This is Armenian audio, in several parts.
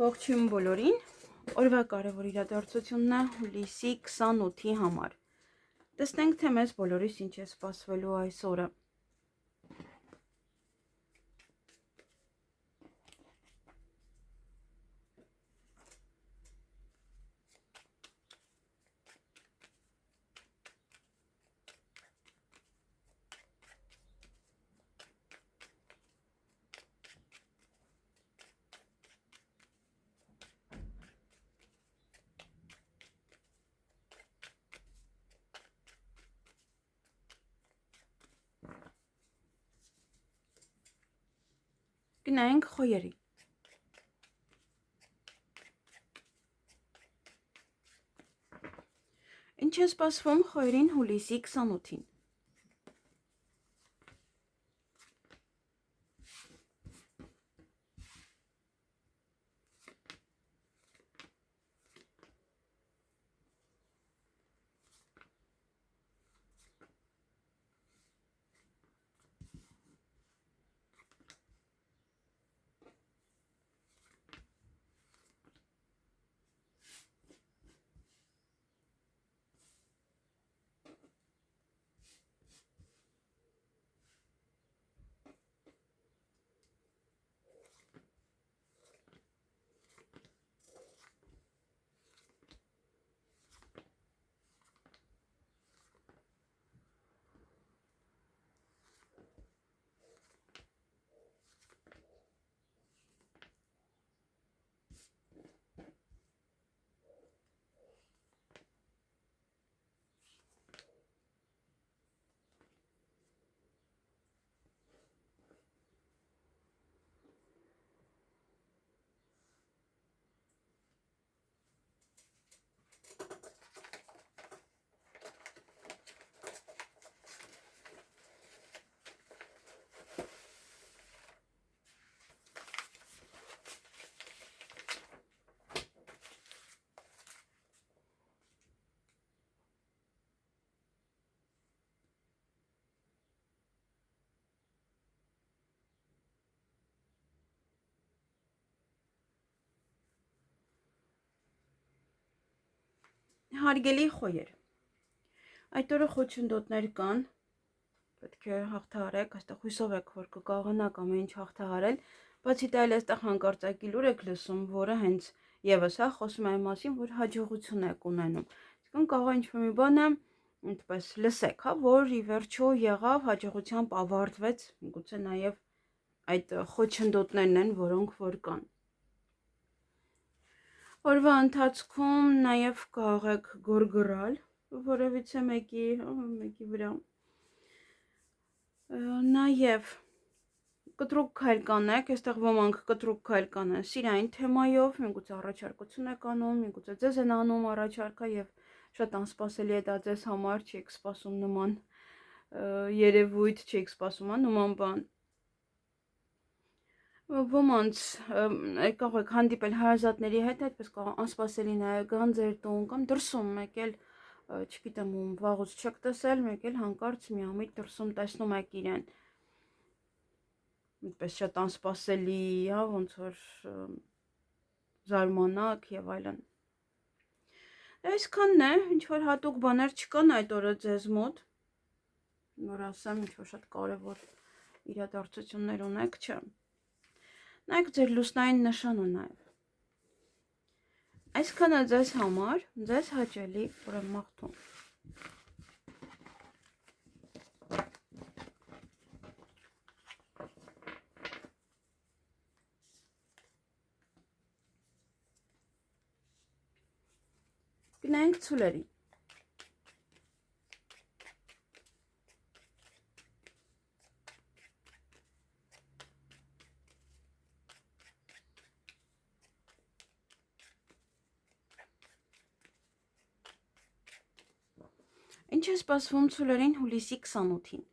Ողջույն բոլորին, օրվա կարևոր իրադարձությունն է հուլիսի 28-ի համար։ Տեսնենք, թե մեզ բոլորիս ինչ է սպասվելու այս օրը։ Գնայինք խոյերի։ Ինչ է սպասվում խոյերին հուլիսի 28-ին։ Հարգելի խոյեր, այդ օրը խոչընդոտներ կան, պետք է հաղթահարեք, այստեղ հույսով եք, որ կկարողանաք ամեն ինչ հաղթահարել, բացի դա էլ այստեղ հանկարծակի լուր եք լսում, որը հենց եւս խոսում է այն մասին, որ հաջողություն եք ունենում։ Իսկն կարող է ինչ-որ մի բանը այդպես լսեք, որ ի վերջո եղավ, հաջողությամբ ավարտվեց, միգուցե նաեւ այդ խոչընդոտներն են, որոնք որ կան։ Օրվա ընթացքում նաև կարող եք գորգռալ որևիցե մեկի վրա։ Նաև կտրուկ քայլ կանեք, այստեղ ոմանք կտրուկ քայլ կանեն սիրային թեմայով, միգուցե առաջարկություն եք անում, միգուցե ձեզ են անում առաջարկը եւ շատ անսպասելի է դա ձեզ համար, չեք սպասում նման երևույթ, չեք սպասում նման բան։ Ոմանց կարող եք հանդիպել հարազատների հետ, այդպես կարող անսպասելի նաև գան ձեր տուն կամ դրսում մեկ էլ, չգիտեմ ում վաղուց չեք տեսել, մեկ էլ հանկարծ միամիտ դրսում տեսնում եք իրեն։ Այդպես շատ անսպասելի, ոնց որ զարմանաք եւ այլն։ Այսքանն է, ինչ որ հատուկ բաներ չկան այդ օրը ձեզ մոտ, որ ասեմ, ինչ որ շատ կարևոր իրադարձություններ ունեք, չէ։ Նայեք ձեր լուսնային նշանը նաև։ Այսքանը ձեզ համար, ձեզ հաճելի օր եմ մաղթում։ Գնայինք ցուլերի։ Ինչ է սպասվում ցուլերին հուլիսի 28-ին։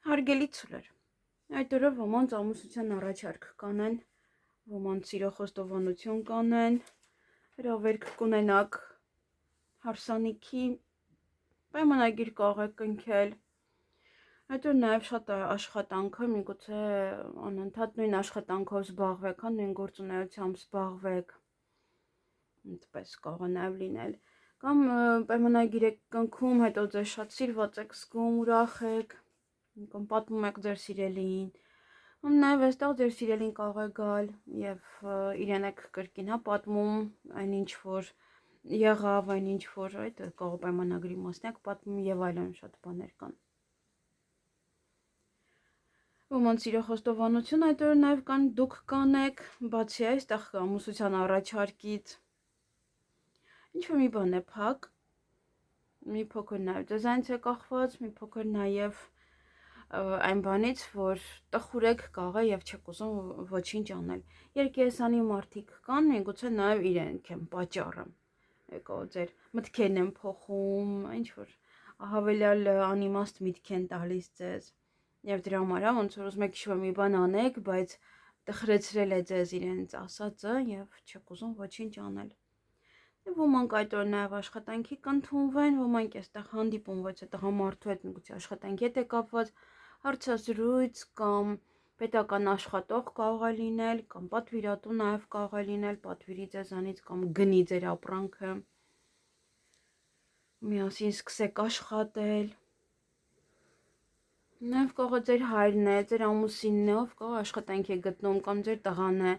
Հարգելի ցուլեր, այդ օրը ոմանց ամուսնության առաջարկ կանեն, ոմանց սիրո խոստովանություն կանեն, հրավերք կունենաք հարսանիքի, պայմանագիր կողեք կնքել, այդ օր նաև շատ աշխատանքը, միգուցե անընդհատ նույն աշխատանքով զբաղվեք, նույն գործունեությամբ զբաղվեք, այդպես կարող է նաև լինել, կամ պայմանագիր եք կնքում, հետո ձեզ շատ սիրված եք զգում, ուրախ եք, կամ պատմում եք ձեր սիրելիին, նաև այստեղ ձեր սիրելին կարող է գալ և իրեն եք կրկին պատմում այն ինչ որ եղավ, այն ինչ որ այդ կարող պայմանագրի մասն եք պատմում և այլն շատ բաներ կան։ Ոմանց սիրո խոստովանություն այդ օրը նաև կան դուք կանեք, բացի այստեղ ամուսնության առաջարկից, ինչ-որ մի բան է փակ, մի փոքր նաև ձեզանից է կախված, մի փոքր նաև այն բանից, որ տխուր եք կարող է և չեք ուզում ոչինչ անել։ Երկերեսանի մարդիկ կան, միգուցե նաև իրենք են պատճառը։ Եկո ձեր մտքերն են փոխում, ինչ որ հավելյալ անիմաստ միտք են տալիս ձեզ։ Եվ դրա համար ոնց որ ուզում եք ինչ-որ մի բան անեք, բայց տխրեցրել է ձեզ իրենց ասածը և չեք ուզում ոչինչ անել։ Ոմանք այդ օր նաև աշխատանքի կընդունվեն, ոմանք այստեղ հանդիպում, ոչ է տղամարդու հետ միգուցե աշխատանքի հետ է կապված, հարցազրույց կամ պետական աշխատող կարող է լինել, կամ պատվիրատու նաև կարող է լինել, պատվիրի ձեզանից կամ գնի ձեր ապրանքը, միասին սկսեք աշխատել, նաև կարող է ձեր հայրն է, ձեր ամուսինն է, ով կարող աշխատանք է գտնում, կամ ձեր տղան է,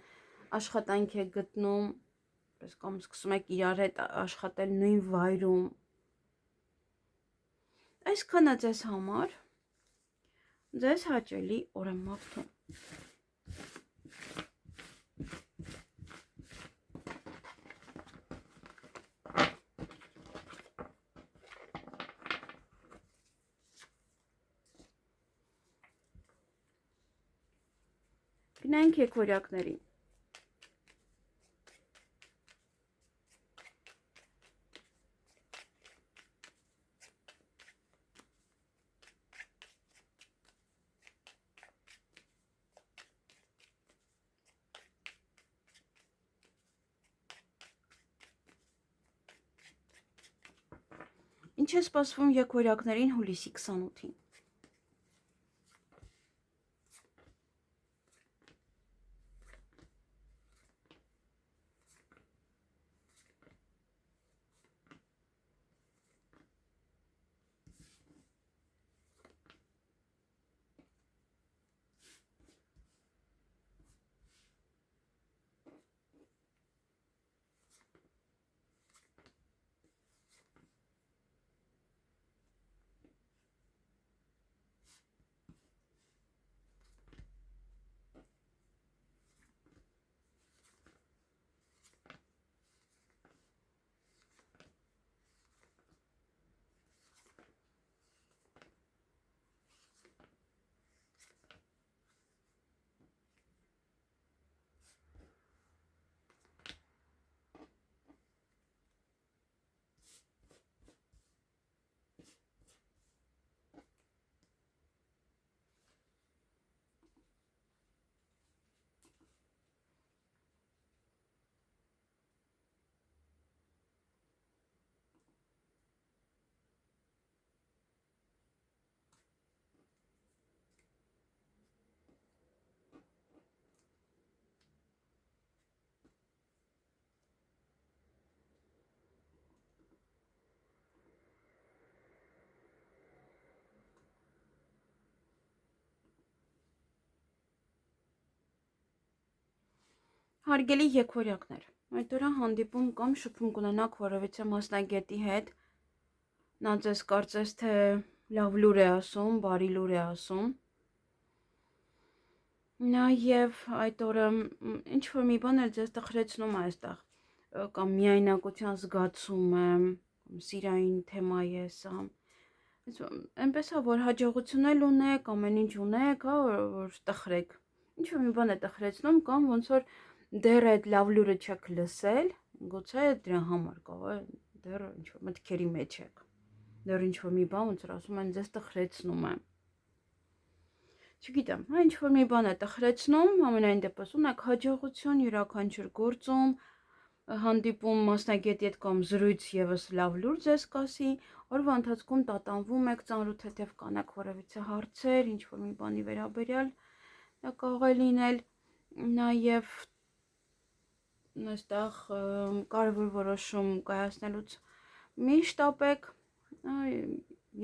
աշխատանք է գտնում, կամ սկսում եք իրար հետ աշխատել նույն վայրում։ Այսքանը ձեզ համար, ձեզ հաճելի օր եմ մաղթում։ Գնանք եկորյակներին։ Ինչ է սպասվում եկորյակներին հուլիսի 28-ին։ Հարգելի եկորյակներ, այդ օրը հանդիպում կամ շփում կունենաք որևիցե մասնագետի հետ, նա ձեզ կարծես թե լավ լուր է ասում, բարի լուր է ասում, նաև այդ օրը ինչ-որ մի բան էլ ձեզ տխրեցնում է այստեղ, կամ միայնակության զգացում է, սիրային թեմա է սա, այնպես է, որ հաջողություն էլ ունեք, ամեն ինչ ունեք, որ տխրեք, ինչ-որ մի բան է տխրեցնում, կամ ոնց որ դեռ այդ լավ լուրը չեք լսել, գուցե դրա համար կարող է դեռ ինչ-որ մտքերի մեջ եք, դեռ ինչ-որ մի բան ոնց որ ասում են ձեզ տխրեցնում է։ Չգիտեմ, հա ինչ որ մի բան է տխրեցնում, ամենայն դեպս ունեք հաջողություն յուրաքանչյուր գործում, հանդիպում մասնագետի հետ կամ զրույց եւս լավ լուր ձեզ կասի, օրվա ընթացքում տատանվում եք, ծանրութ թեթև կանեք որևիցե հարցեր, ինչ որ մի բանի վերաբերյալ դա կարող է լինել, նաեւ այստեղ կարևոր որոշում կայացնելուց մի շտապեք,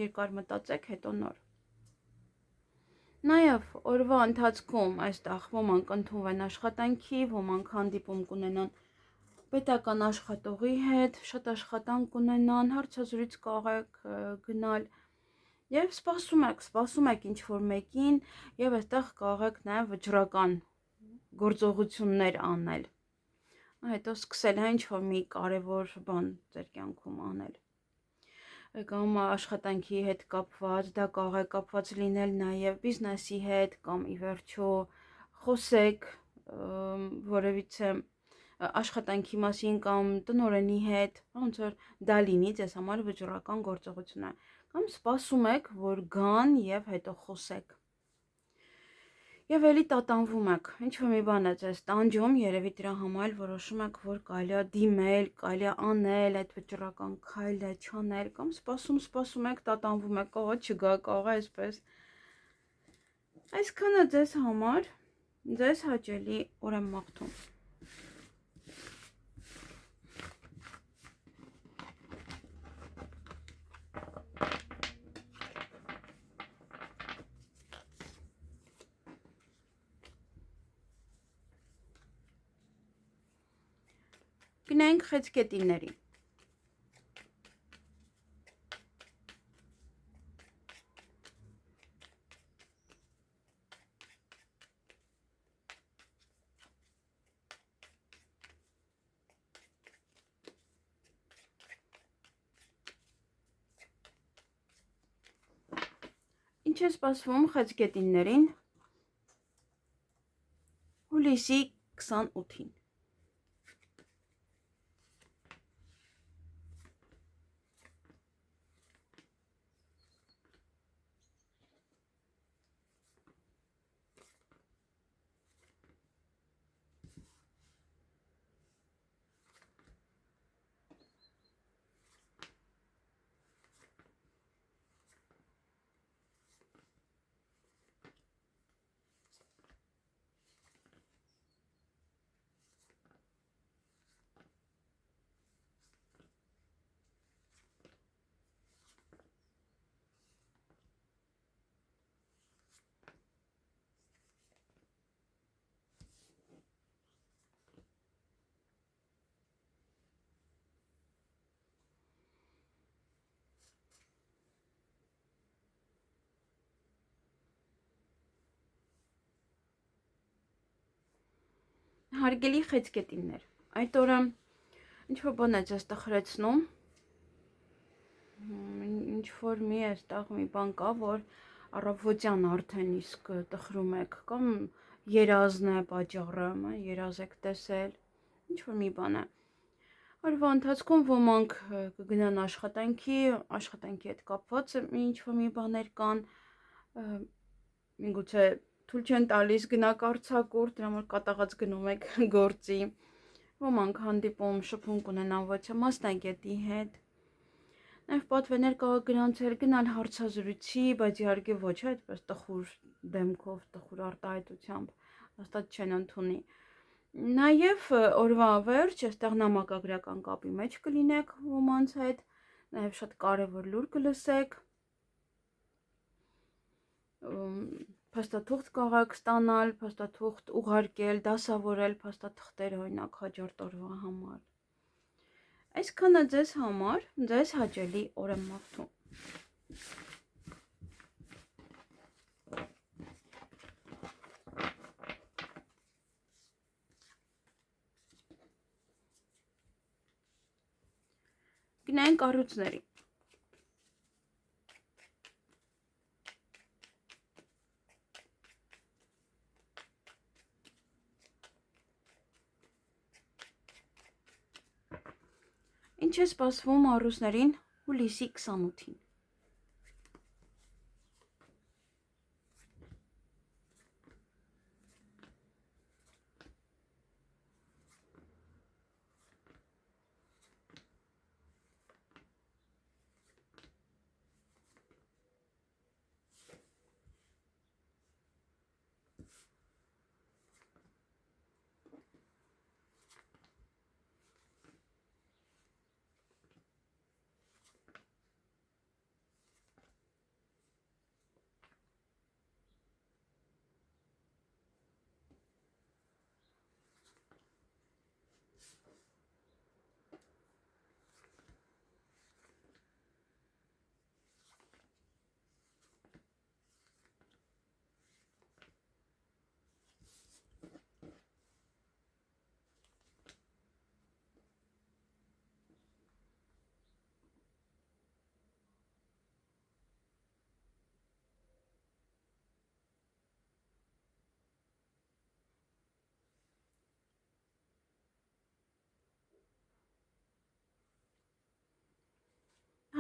երկար մտածեք, հետո նոր։ Նաև օրվա ընթացքում այստեղ ոմանք ընդունվեն աշխատանքի, ոմանք հանդիպում կունենան պետական աշխատողի հետ, շատ աշխատանք կունենան, հարցազրույց կարող եք գնալ եւ սպասում եք ինչ որ մեկին եւ այստեղ կարող եք նաեւ վճռական գործողություններ անել։ Հետո սկսել է ինչ որ մի կարևոր բան ձեր կյանքում անել։ Կամ աշխատանքի հետ կապված, դա կարող է կապված լինել նաև բիզնեսի հետ կամ ի վերջո խոսեք որևիցե աշխատանքի մասին կամ տնօրենի հետ, ոնց որ դա լինի ձեզ համար վճռական գործողություն է, կամ սպասում եք, որ գան եւ հետո խոսեք։ Եվ էլի տատանվում եք, ինչ որ մի բան է ձեզ տանջում, երևի դրա համար որոշում եք, որ կարելի է դիմել, կարելի է անել այդ վճռական քայլը, չանել, կամ սպասում եք, տատանվում եք, կարող է չգա, կարող է այսպես։ Այսքանը ձեզ համար, ձեզ հաճելի օր եմ մաղթում։ Գնանք խեցգետիններին։ Ինչ է սպասվում խեցգետիններին հուլիսի 28-ին։ Հարգելի խեցգետիններ, այդ օրը ինչ որ բան է ձեզ տխրեցնում, ինչ որ մի այստեղ մի բան կա, որ առավոտյան արդեն իսկ տխրում եք, կամ երազն է պատճառը, երազ եք տեսել, ինչ որ մի բան է։ Օրվա ընթացքում ոմանք կգնան աշխատանքի հետ կապված ինչ որ մի բաներ կան, միգուցե թույլ չեն տալիս գնաք արձակուրդ, դրա համար կատաղած գնում եք գործի, ոմանք հանդիպում շփում կունենան ոչ մասնագետի հետ, նաև պատվերներ կարող գրանցել, գնալ հարցազրույցի, բայց իհարկե ոչ այդպես տխուր դեմքով, տխուր արտահայտությամբ, հաստատ չեն ընդունի։ Նաև օրվա վերջ, այստեղ նամակագրական կապի մեջ կլինեք ոմանց հետ, նաև շատ կարևոր լուր կլսեք, փաստաթուղթ կարող եք ստանալ, փաստաթուղթ ուղարկել, դասավորել փաստաթղթեր օրինակ հաջորդ օրվա համար։ Այսքանը ձեզ համար, ձեզ հաճելի օր եմ մաղթում։ Գնանք կառույցների։ Ինչ է սպասվում առուսներին հուլիսի 28-ին։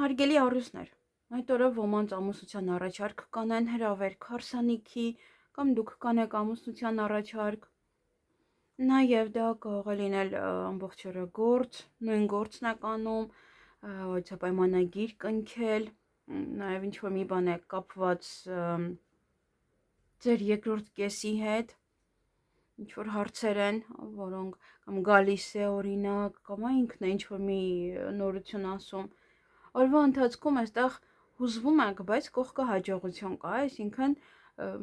Հարգելի առույցներ, այդ օրը ոմանց ամուսնության առաջարկ կանեն հրավերք հարսանիքի կամ դուք կանեք ամուսնության առաջարկ։ Նաև դա կարող է լինել ամբողջ օրը գործ, նույն գործն եք անում, ոչ պայմանագիր կնքել, նաև ինչ-որ մի բան է կապված ձեր երկրորդ կեսի հետ, ինչ-որ հարցեր են, որոնք կամ գալիս է օրինակ, կամ ինքն է ինչ-որ մի նորություն ասում, օրվա ընթացքում այստեղ հուզվում եք, բայց կողքը հաջողություն կա, այսինքն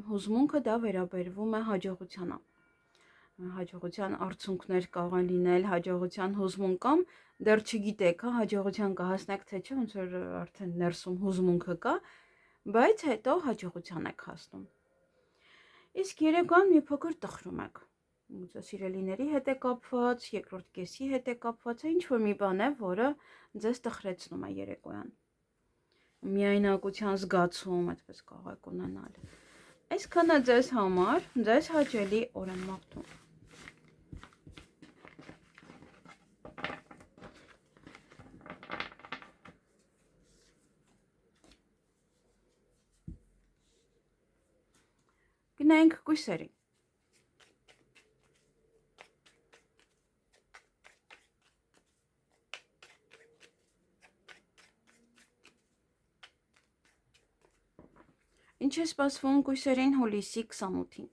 հուզմունքը դա վերաբերվում է հաջողությանը։ Հաջողության արդյունքներ կարող են լինել, հաջողության հուզմունք կամ դեռ չգիտեք, հաջողության կհասնեք թե չէ, ոնց որ արդեն ներսում հուզմունքը կա, բայց հետո հաջողության եք հասնում։ Իսկ երեկոյան մի փոքր տխրում եք։ Ձեզ սիրելիների հետ է կապված, երկրորդ կեսի հետ է կապված, ինչ-որ մի բան է, որը ձեզ տխրեցնում է երեկոյան։ Միայնակության զգացում, այդպես կարող եք ունենալ։ Այսքանը ձեզ համար, ձեզ հաճելի օր եմ մաղթում։ Գնանք կույսերին։ Ինչ է սպասվում կույսերին հուլիսի 28-ին։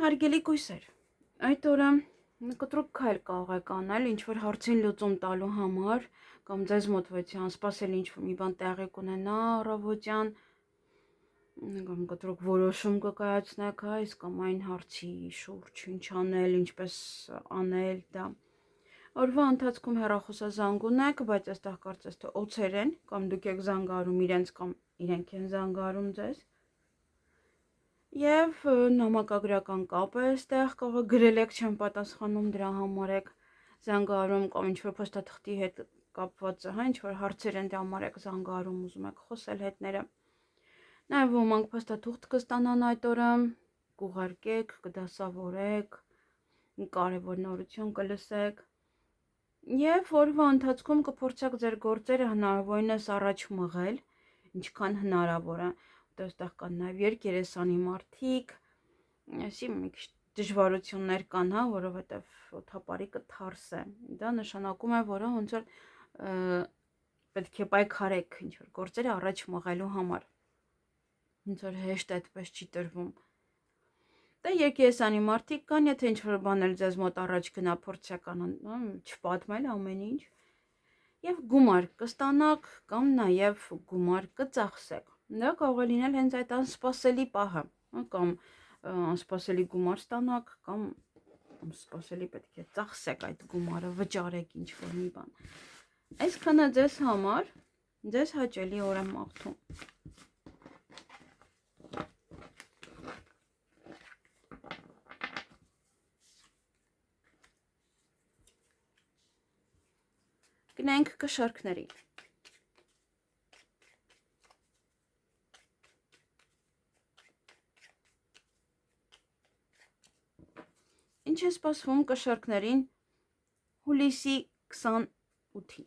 Հարգելի կույսեր, այդ օրը կտրուկ քայլ կարող եք անել ինչ-որ հարցին լուծում տալու համար, կամ ձեզ մոտ ոչի անսպասելի ինչ-որ մի բան տեղի կունենա առավոտյան, կամ կտրուկ որոշում կկայացնեք այս կամ այն հարցի շուրջ, ինչ անել, ինչպես անել դա։ Օրվա ընթացքում հեռախոսազանգ ունեք, բայց այստեղ կարծես թե օձեր են, կամ դուք եք զանգարում իրենց կամ իրենք են զանգարում ձեզ։ Եվ նամակագրական կապ է այստեղ, կարող գրել եք, չեմ պատասխանում, դրա համար եք զանգարում կամ ինչ-որ փոստաթղթի հետ կապված, ինչ-որ հարցեր են, դրա համար եք զանգարում, ուզում եք խոսել հետները։ Նաև ոմանք փոստաթուղթ կստանան այդ օրը, կուղարկեք, կդասավորեք, կարևոր նորություն կլսեք։ Եվ օրվա ընթացքում կփորձեք ձեր գործերը հնարավորինս առաջ մղել, ինչքան հնարավոր է։ Այստեղ կան նաև երկերեսանի մարդիկ, այսի մի քիչ դժվարություններ կան, որովհետև օդապարիկը թարս է։ Դա նշանակում է, որ ոնց որ պետք է պայքարեք ինչ-որ գործերը առաջ մղելու համար։ Ոնց որ հեշտ այդպես չի տրվում։ Դա երկերեսանի մարդիկ կան, եթե ինչ-որ բան էլ ձեզ մոտ առաջ գնա, փորձեք չպատմել ամեն ինչ։ Եվ գումար կստանաք կամ նաև գումար կծախսեք։ Դա կարող է լինել հենց այդ անսպասելի պահը, կամ անսպասելի գումար ստանաք, կամ անսպասելի պետք է ծախսեք այդ գումարը, վճարեք ինչ-որ մի բան։ Այսքանը ձեզ համար, ձեզ հաճելի օր եմ մաղթում։ Գնանք կշարքներին։ Ինչ է սպասվում կշարքներին հուլիսի 28-ին։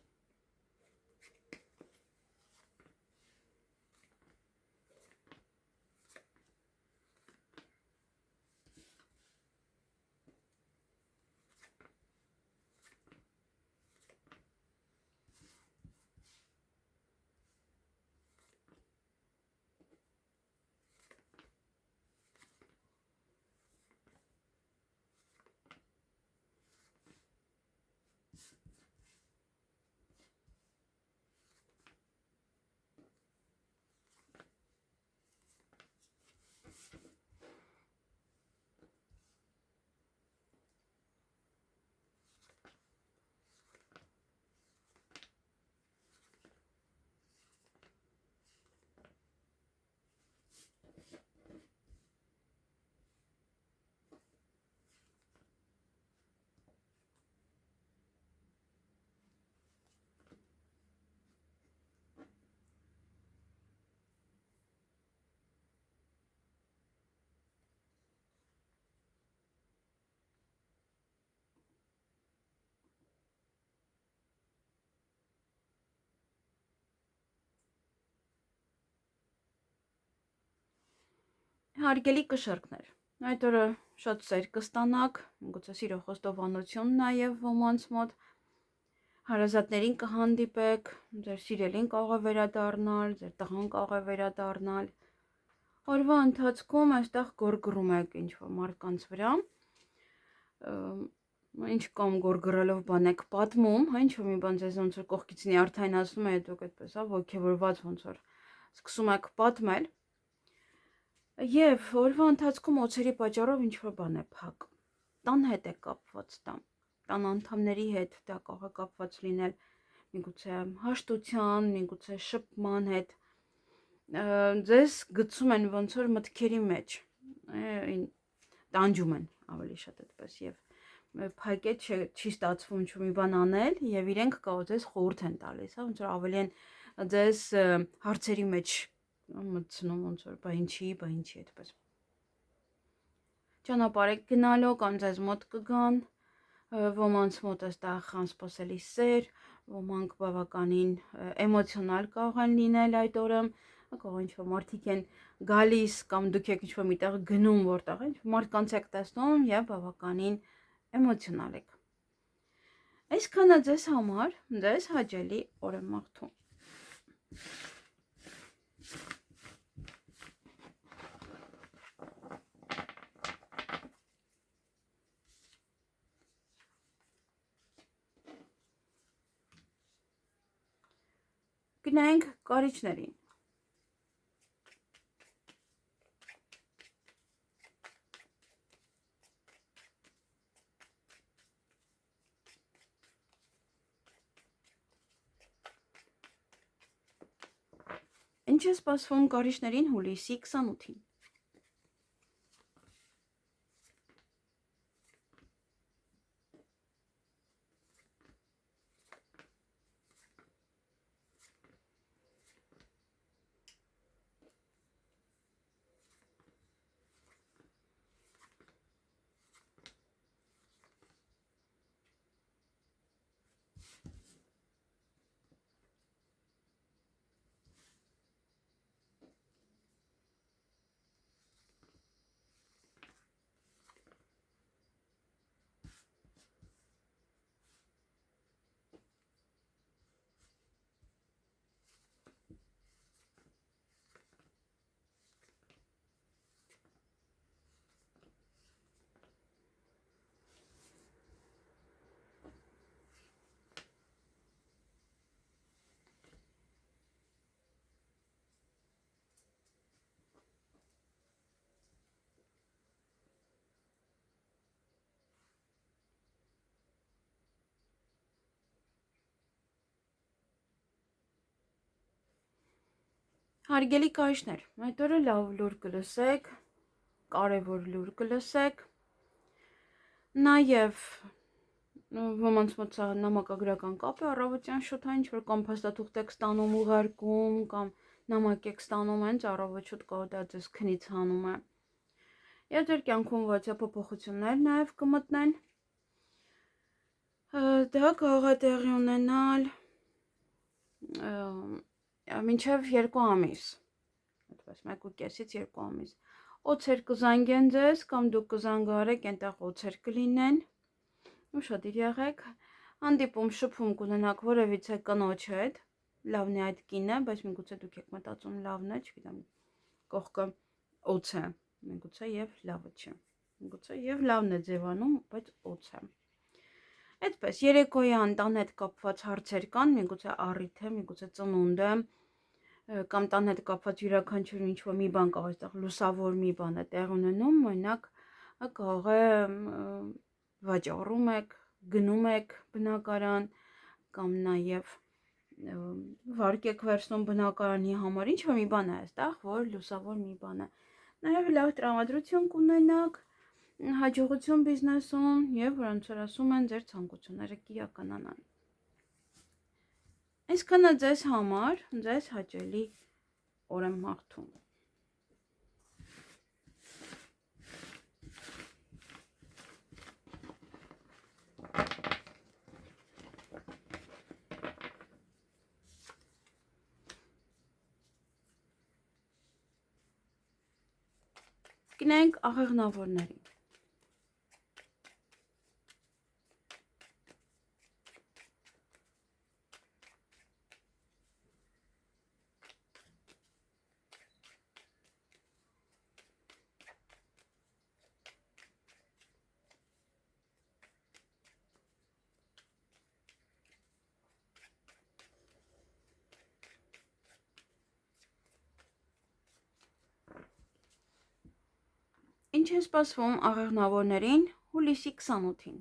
Հարգելի կշռքներ, այդ օրը շատ սեր կստանաք, գուցե սիրո խոստովանություն նաև ոմանց մոտ, հարազատներին կհանդիպեք, ձեր սիրելին կարող է վերադառնալ, ձեր տղան կարող է վերադառնալ, օրվա ընթացքում այստեղ գորգռում եք ինչ-որ մարդկանց վրա, ինչ կամ գորգռելով բան եք պատմում, ինչ-որ մի բան ձեզ ոնց որ կողքից նյարդայնացնում է, դուք այդպես ոգևորված ոնց որ սկսում եք պատմել, և օրվա ընթացքում օձերի պատճառով ինչ-որ բան է փակ, տան հետ է կապված տան անդամների հետ դա կարող է կապված լինել, միգուցե հաշտության, միգուցե շփման հետ, ձեզ գցում են ոնց որ մտքերի մեջ, տանջում են ավելի շատ այդպես և փակ է չի ստացվում ինչ-որ մի բան անել և իրենք կարող ձեզ խորհուրդ են տալիս, ոնց որ ավելի են ձեզ հարցերի մեջ մտցնում ոնց որ բա ինչի այդպես ճանապարհ եք գնալու կամ ձեզ մոտ կգան ոմանց մոտ այստեղ անսպասելի սեր, ոմանք բավականին էմոցիոնալ կարող են լինել այդ օրը, կարող ինչ-որ մարդիկ են գալիս կամ դուք եք ինչ-որ միտեղ գնում որտեղ մարդկանց եք տեսնում և բավականին էմոցիոնալ եք։ Այսքանը ձեզ համար ձեզ հաճելի օր եմ մաղթում։ Գնանք կարիճներին։ Ինչ է սպասվում կարիճներին հուլիսի 28-ին։ Հարգելի կարիճներ, այդ օրը լավ լուր կլսեք, կարևոր լուր կլսեք, նաև ոմանց մոտ սա նամակագրական կապ է առավոտյան շուտ ինչ-որ կամ փաստաթուղթ եք ստանում ուղարկում, կամ նամակ եք ստանում հենց առավոտ շուտ կարող դա ձեզ քնից հանում է։ Եվ ձեր կյանքում ոչ փոփոխություններ նաև կմտնեն։ Դա կարող է տեղի ունենալ մինչև 2 ամիս, այդպես 1.5-ից 2 ամիս, օձեր կզանգեն ձեզ, կամ դուք կզանգահարեք, այնտեղ օձեր կլինեն, ուշադիր եղեք, հանդիպում շփում կունենաք որևիցե կնոջ հետ, լավն է այդ կինը, բայց միգուցե դուք եք մտածում լավն է, չգիտեմ, կողքը օձ է, միգուցե և լավը չէ, միգուցե և լավն է ձևանում, բայց օձ է։ Այդպես, երեկոյան տան հետ կապված հարցեր կան, միգուցե առիթ է, միգուցե ծնունդ է, կամ տան հետ կապված յուրաքանչյուր ինչ-որ մի բան կարող է այստեղ լուսավոր մի բան է տեղ ունենում, օրինակ կարող է վաճառում եք, գնում եք բնակարան, կամ նաև վարկ եք վերցնում բնակարանի համար, ինչ-որ մի բան է այստեղ, որ լուսավոր մի բան է։ Նաև լավ տրամադրություն կունենաք, հաջողություն բիզնեսում և ոնց որ ասում են ձեր ցանկությունները կիրականանան։ Այսքանը ձեզ համար ձեզ հաճելի օր եմ մաղթում։ Գնանք աղեղնավորներին։ Ինչ է սպասվում աղեղնավորներին հուլիսի 28-ին։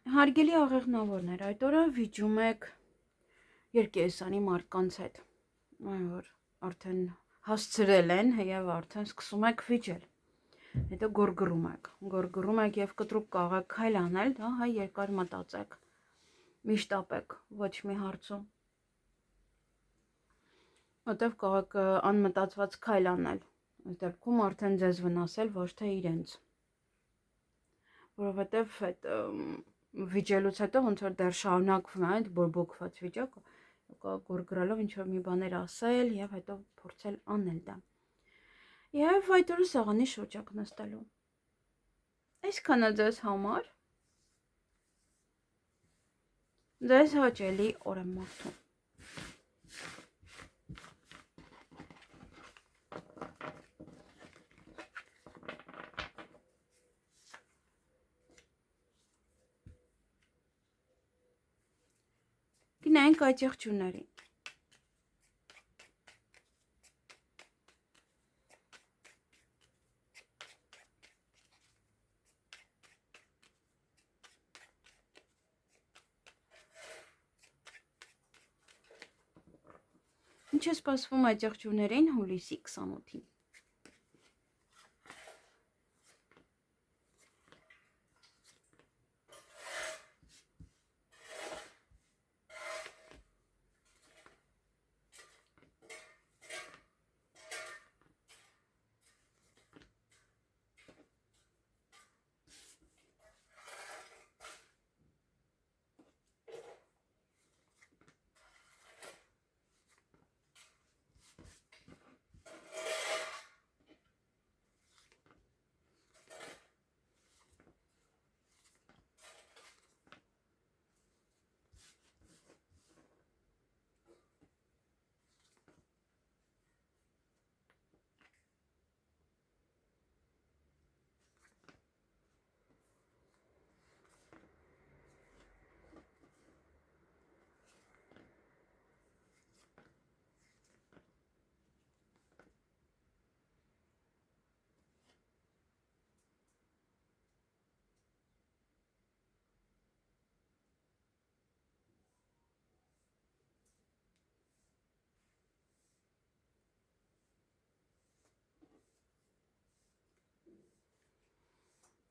Հարգելի աղեղնավորներ, այդ օրը վիճում եք երկերեսանի մարդկանց հետ, որ արդեն հասցրել են եւ արդեն սկսում եք վիճել։ Հետո գորգռում եք եւ կտրուկ կաղեք քայլ անել, դա հայ երկար մտածեք։ Միշտ ապեք, ոչ մի հարցում։ Որտեվ կարող եք անմտածված քայլ անել։ Այս դեպքում արդեն ձեզ վնասել, ոչ թե իրենց։ Որովհետեւ այդ վիճելուց հետո ոնց որ դեռ շարունակվում է այդ բորբոքված վիճակը, գորգռալով ինչ որ մի բաներ ասել եւ հետո փորձել անել դա։ Եվ այդ օրը սեղանի շուրջ եք նստելու։ Այսքանը ձեզ համար ձեզ հաճելի օր եմ մաղթում։ Գնանք այդ եղջյուրներին։ Ինչ է սպասվում այդ եղջյուրներին հուլիսի 28-ին։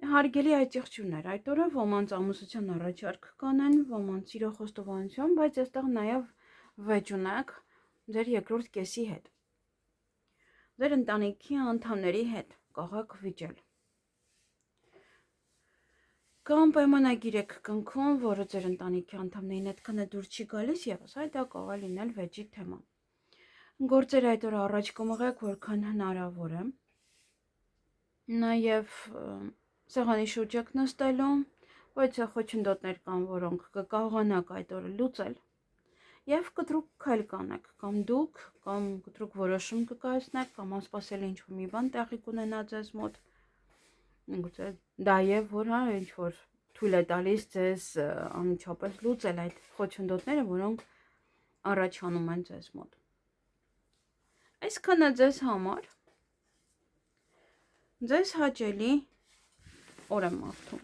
Հարգելի այդ եղջյուրներ, այդ օրը ոմանց ամուսնության առաջարկ կանեն, ոմանց սիրո խոստովանություն, բայց այստեղ նաև վեճ ունեք ձեր երկրորդ կեսի հետ։ Ձեր ընտանիքի անդամների հետ կարող վիճել։ Կամ պայմանագիր եք կնքում, որը ձեր ընտանիքի անդամներին այդքան է դուր չի գալիս եւս, այ դա կարող է լինել վեճի թեմա։ Գործեր այդ օրը առաջ կմղեք, որքան հնարավոր է։ Նաև սեղանի շուրջ եք նստելու, Բայց խոչընդոտներ կան, որոնք կկարողանաք այդ օրը լուծել եւ կտրուկ քայլ կանեք, կամ դուք, կամ կտրուկ որոշում կկայացնեք, կամ անսպասելի ինչ-որ մի բան տեղի կունենա ձեզ մոտ։ Գուցե դա եւ որ ինչ որ թույլ է տալիս ձեզ անմիջապես լուծել այդ խոչընդոտները, որոնք առաջանում են ձեզ մոտ։ Այսքանը ձեզ համար ձեզ հաճելի օր եմ մաղթում։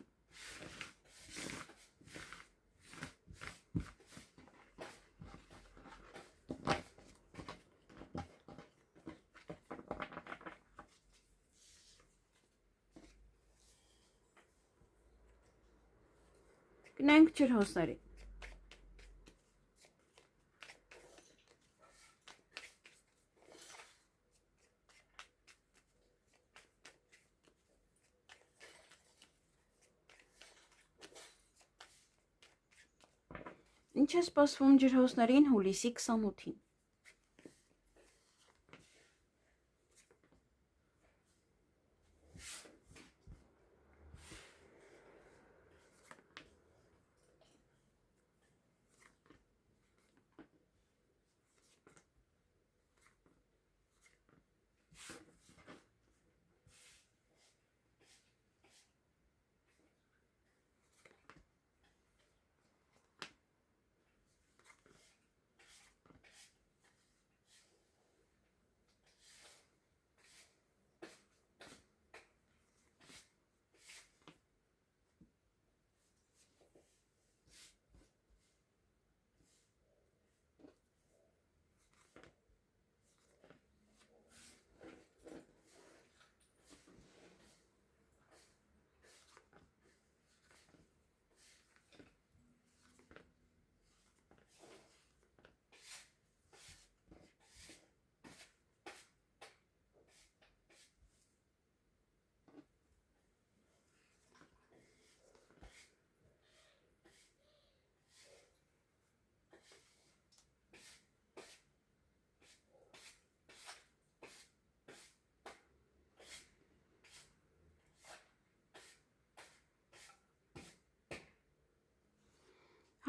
Գնանք ջրհոսների։ Ինչ է սպասվում ջրհոսներին հուլիսի 28-ին։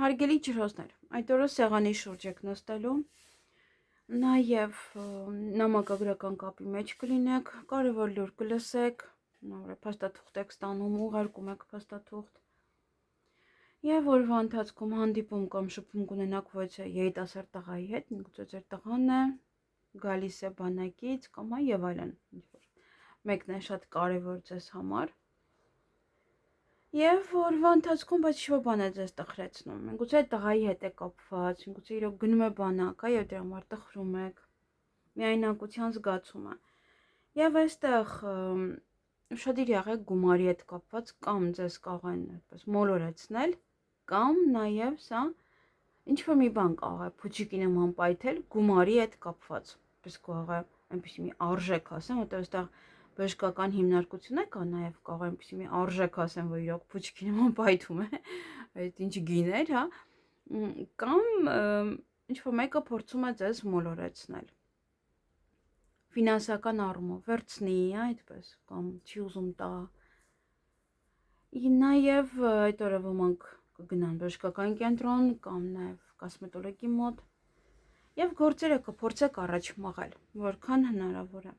Հարգելի ջրհոսներ, այդ օրը սեղանի շուրջ եք նստելու, նաև նամակագրական կապի մեջ կլինեք, կարևոր լուր կլսեք, փաստաթուղթ եք ստանում, ուղարկում եք փաստաթուղթ, եւ օրվա ընթացքում հանդիպում կամ շփում կունենաք ոչ երիտասարդ տղայի հետ, գուցե ձեր տղան է, գալիս է բանակից կամ եւ այլն, մեկն է շատ կարևոր ձեզ համար։ Եվ օրվա ընթացքում բայց ինչ-որ բան է ձեզ տխրեցնում, գուցե տղայի հետ է կապված, գուցե իրոք գնում է բանակ, եւ դրա համար տխրում եք, միայնակության զգացումը։ Եվ այստեղ ուշադիր եղեք գումարի հետ կապված, կամ ձեզ կարող են այդպես մոլորեցնել, կամ նաեւ սա ինչ-որ մի բան կարող է փուչիկի նման պայթել գումարի հետ կապված, պես կարող է այնպեսի մի արժեք ասեմ, որտեղ այստեղ բժշկական հիմնարկություն է կա, նաև կարող այնպեսի մի արժեք ասեմ, որ իրոք փուչիկի նման պայթում է, այդ ինչ գիներ, հա, կամ ինչ-որ մեկը փորձում է ձեզ մոլորեցնել։ Ֆինանսական առումով վերցնի, այդպես, կամ չի ուզում տա։ Նաև այդ օրը ոմանք կգնան բժշկական կենտրոն կամ նաև կոսմետոլոգի մոտ եւ գործերը կփորձեք առաջ մղել, որքան հնարավոր է։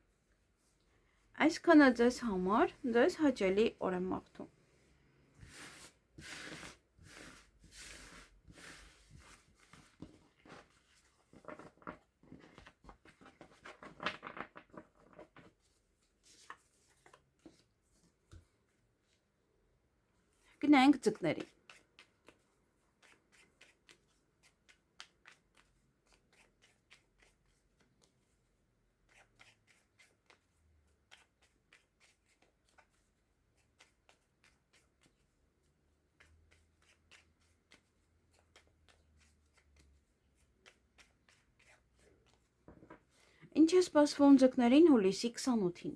Այսքանը ձեզ համար, ձեզ հաճելի օր եմ մաղթում։ Գնանք ձկների։ Ինչ է սպասվում ձկներին հուլիսի 28-ին։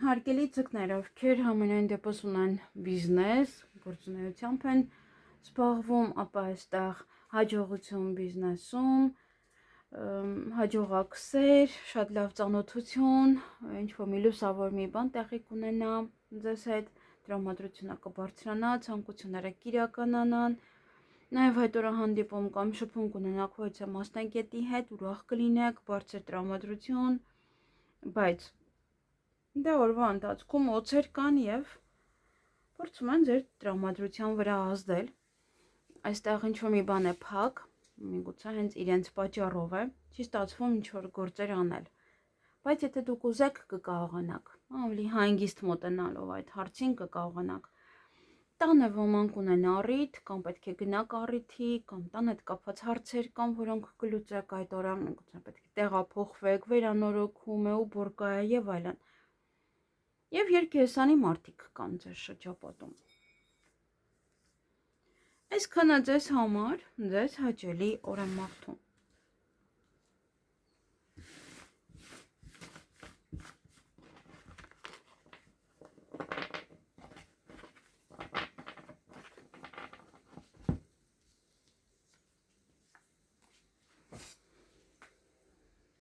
Հարգելի ձկներ, ովքեր համենայն դեպս ունեն բիզնես, գործունեությամբ են զբաղվում, ապա այստեղ հաջողություն բիզնեսում, հաջողակսեր, շատ լավ ծանոթություն, ինչ-որ մի լուսավոր մի բան տեղի կունենա ձեզ հետ, տրամադրությունը կբարձրանա, ցանկությունները կիրականանան, նաև այդ օրը հանդիպում կամ շփում կունենաք ոչ մասնագետի հետ, ուրախ կլինեք, բարձր տրամադրություն, բայց դե օրվա ընթացքում օծեր կան և փորձում են ձեր տրամադրության վրա ազդել։ Այստեղ ինչ-որ մի բան է փակ, միգուցե հենց իրենց պատճառով է, չի ստացվում ինչ-որ գործեր անել։ Բայց եթե դուք ուզեք կկարողանաք, ավելի հանգիստ մոտենալով այդ հարցին կկարողանաք։ Տանը ոմանք ունեն առիթ, կամ պետք է գնաք առիթի, կամ տան հետ կապված հարցեր կան, որոնք կլուծեք այդ օրը, միգուցե պետք է տեղափոխվեք, վերանորոգում է ու բորկա է եւ այլն։ Եվ երկեսանի մարդիկ կան ձեր շրջապատում։ Այսքանը ձեզ համար, ձեզ հաճելի օր եմ մաղթում։